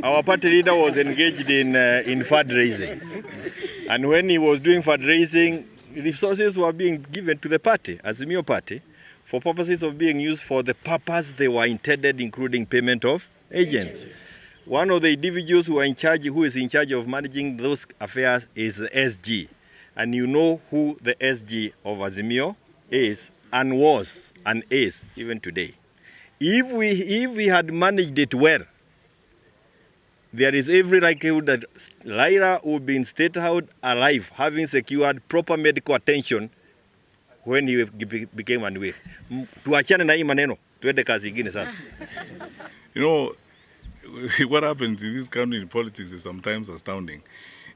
our party leader was engaged in fundraising. And when he was doing fundraising, resources were being given to the party, Azimio Party, for purposes of being used for the purpose they were intended, including payment of agents. One of the individuals who is in charge of managing those affairs is the SG. And you know who the SG of Azimio is and was and is even today. If we had managed it well, there is every likelihood that Raila would be in statehood alive, having secured proper medical attention when he became unwell. Tuachane na hii maneno, tuende kazi ingine sasa. You know, what happens in this country in politics is sometimes astounding.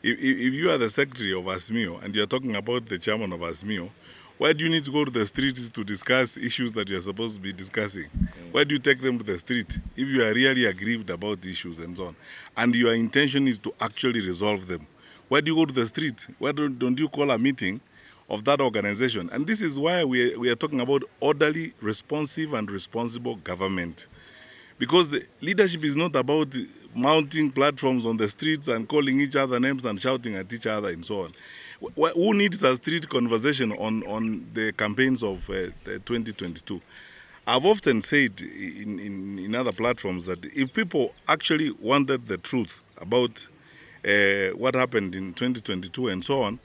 If you are the secretary of ASMIO and you are talking about the chairman of ASMIO, why do you need to go to the streets to discuss issues that you are supposed to be discussing? Why do you take them to the street if you are really aggrieved about issues and so on, and your intention is to actually resolve them? Why do you go to the street? Why don't you call a meeting of that organization? And this is why we are talking about orderly, responsive, and responsible government. Because leadership is not about mounting platforms on the streets and calling each other names and shouting at each other and so on. Who needs a street conversation on the campaigns of 2022? I've often said in other platforms that if people actually wanted the truth about what happened in 2022 and so on,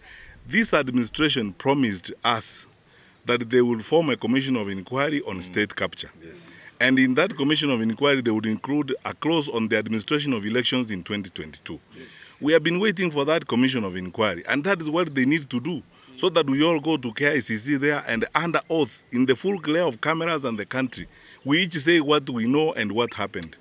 this administration promised us that they will form a commission of inquiry on state capture. Yes. And in that commission of inquiry, they would include a clause on the administration of elections in 2022. Yes. We have been waiting for that commission of inquiry, and that is what they need to do, so that we all go to KICC there and under oath, in the full glare of cameras and the country, we each say what we know and what happened.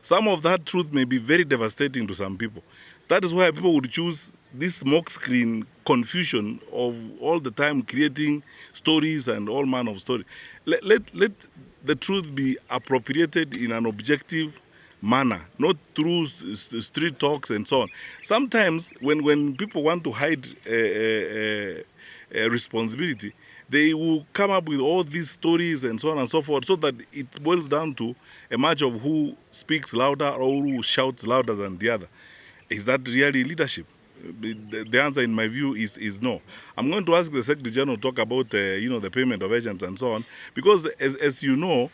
Some of that truth may be very devastating to some people. That is why people would choose this smokescreen confusion of all the time creating stories and all manner of stories. Let the truth be appropriated in an objective manner, not through street talks and so on. Sometimes when people want to hide responsibility, they will come up with all these stories and so on and so forth, so that it boils down to a match of who speaks louder or who shouts louder than the other. Is that really leadership? The answer, in my view, is no. I'm going to ask the Secretary General to talk about the payment of agents and so on, because as you know,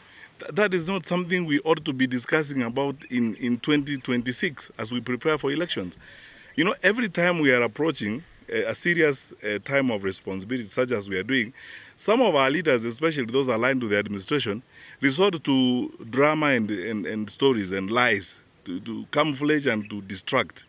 that is not something we ought to be discussing about in 2026 as we prepare for elections. You know, every time we are approaching a serious time of responsibility, such as we are doing, some of our leaders, especially those aligned to the administration, resort to drama and stories and lies to camouflage and to distract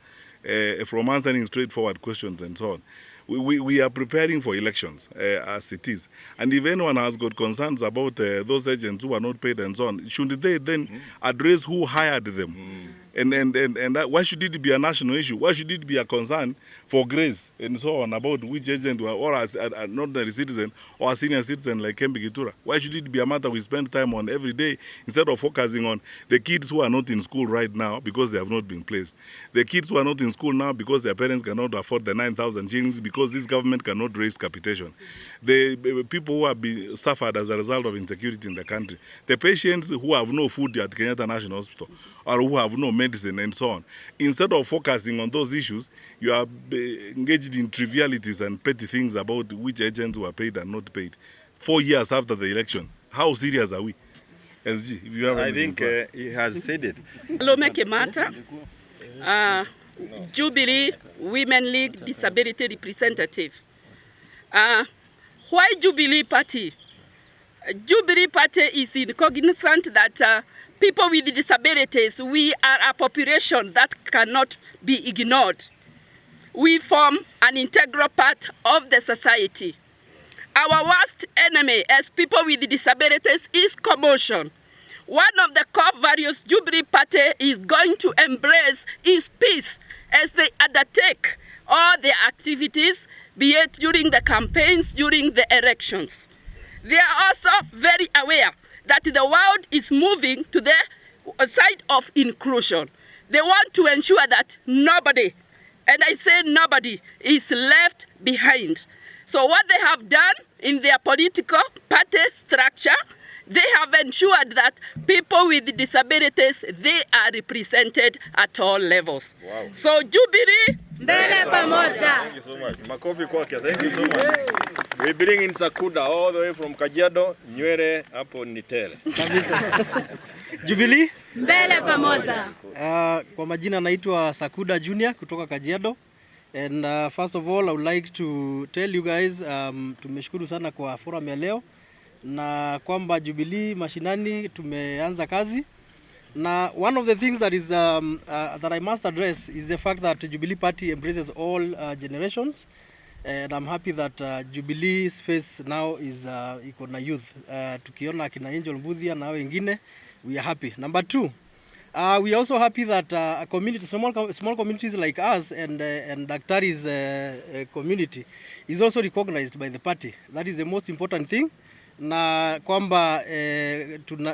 from answering straightforward questions and so on. We are preparing for elections as it is. And if anyone has got concerns about those agents who are not paid and so on, should they then address who hired them? And why should it be a national issue? Why should it be a concern for Grace and so on about which agent or as an ordinary citizen or a senior citizen like Kembi Gitura? Why should it be a matter we spend time on every day instead of focusing on the kids who are not in school right now because they have not been placed? The kids who are not in school now because their parents cannot afford the 9,000 shillings because this government cannot raise capitation. The people who have been suffered as a result of insecurity in the country. The patients who have no food at Kenyatta National Hospital or who have no medicine and so on. Instead of focusing on those issues, you are engaged in trivialities and petty things about which agents were paid and not paid. 4 years after the election, how serious are we? SG, if you have I think he has said it. Lome Kemata, Jubilee Women League Disability Representative. Why Jubilee Party? Jubilee Party is cognizant that people with disabilities, we are a population that cannot be ignored. We form an integral part of the society. Our worst enemy as people with disabilities is commotion. One of the core values Jubilee Party is going to embrace is peace as they undertake all their activities, be it during the campaigns, during the elections. They are also very aware that the world is moving to the side of inclusion. They want to ensure that nobody, and I say nobody, is left behind. So what they have done in their political party structure, They have ensured that people with disabilities, they are represented at all levels. Wow. So Jubilee, mbele pamoja. Thank you so much. Makofi kwake. Thank you so much. We bring in Sakuda all the way from Kajiado, Nywere hapo Nitele. Kabisa. Jubilee, Mbele pamoja. Kwa majina naitwa Sakuda Junior kutoka Kajiado. And first of all, I would like to tell you guys tumeshukuru sana kwa forum ya leo na kwamba Jubilee mashinani tumeanza kazi. Na one of the things that is that I must address is the fact that Jubilee Party embraces all generations, and I'm happy that Jubilee space now is iko na youth. Tukiona kina Angel Mbuthia na wengine, we are happy. Number two, we are also happy that a community, small communities like us and Daktari's community is also recognized by the party. That is the most important thing. Na kwamba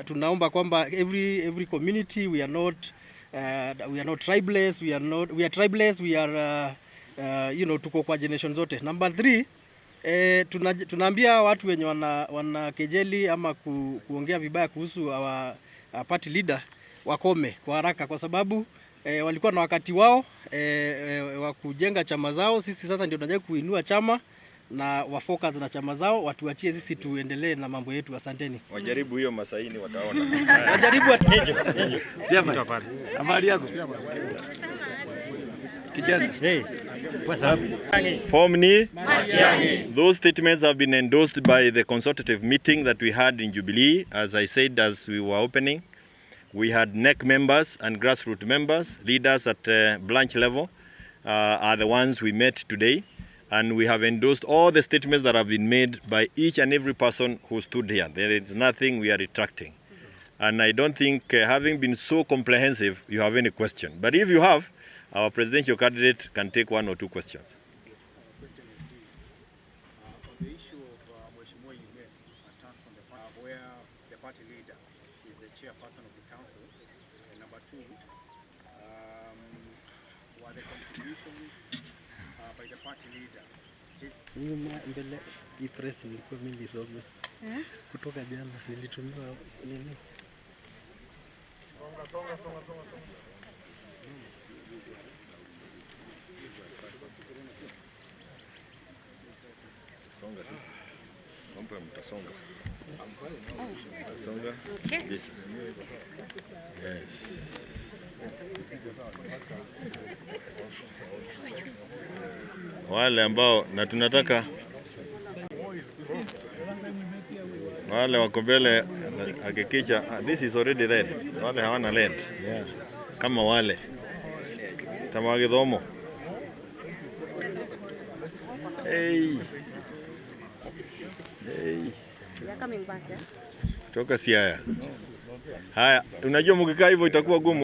tunaomba kwamba every community, we are not tribeless, we are tribeless, we are tuko kwa generation zote. Number 3, tunaambia watu wenye wana kejeli ama kuongea vibaya kuhusu our party leader wakome kwa haraka, kwa sababu walikuwa na wakati wao wa kujenga chama zao. Sisi sasa ndio tunajaribu kuinua chama na wafocus na chama zao, watuachie sisi tuendelee na mambo yetu. Asanteni. Wajaribu hiyo Masaini wataona. Wajaribu Sema pale. Habari yako? Kijana. Kwa sababu Form ni Matiang'i. Those statements have been endorsed by the consultative meeting that we had in Jubilee. As I said, as we were opening, we had NEC members and grassroots members, leaders at branch level are the ones we met today. And we have endorsed all the statements that have been made by each and every person who stood here. There is nothing we are retracting. And I don't think, having been so comprehensive, you have any question. But if you have, our presidential candidate can take 1 or 2 questions. On the issue of Mheshimiwa Junet attacks on the part where the party leader is the chairperson of the council. And number 2, were the contributions by the party leader. mbele hii press nilikuwa mimi nisome. Kutoka jana nilitumiwa nini? Songa. Mambo mtasonga. Mtasonga. Yes. Yes. Wale ambao na tunataka wale wako mbele hakikisha this is already red. Wale hawana red. Yeah. Kama wale tamage domo. Hey. Toka Siaya. Haya, unajua mkikaa hivyo itakuwa gumu.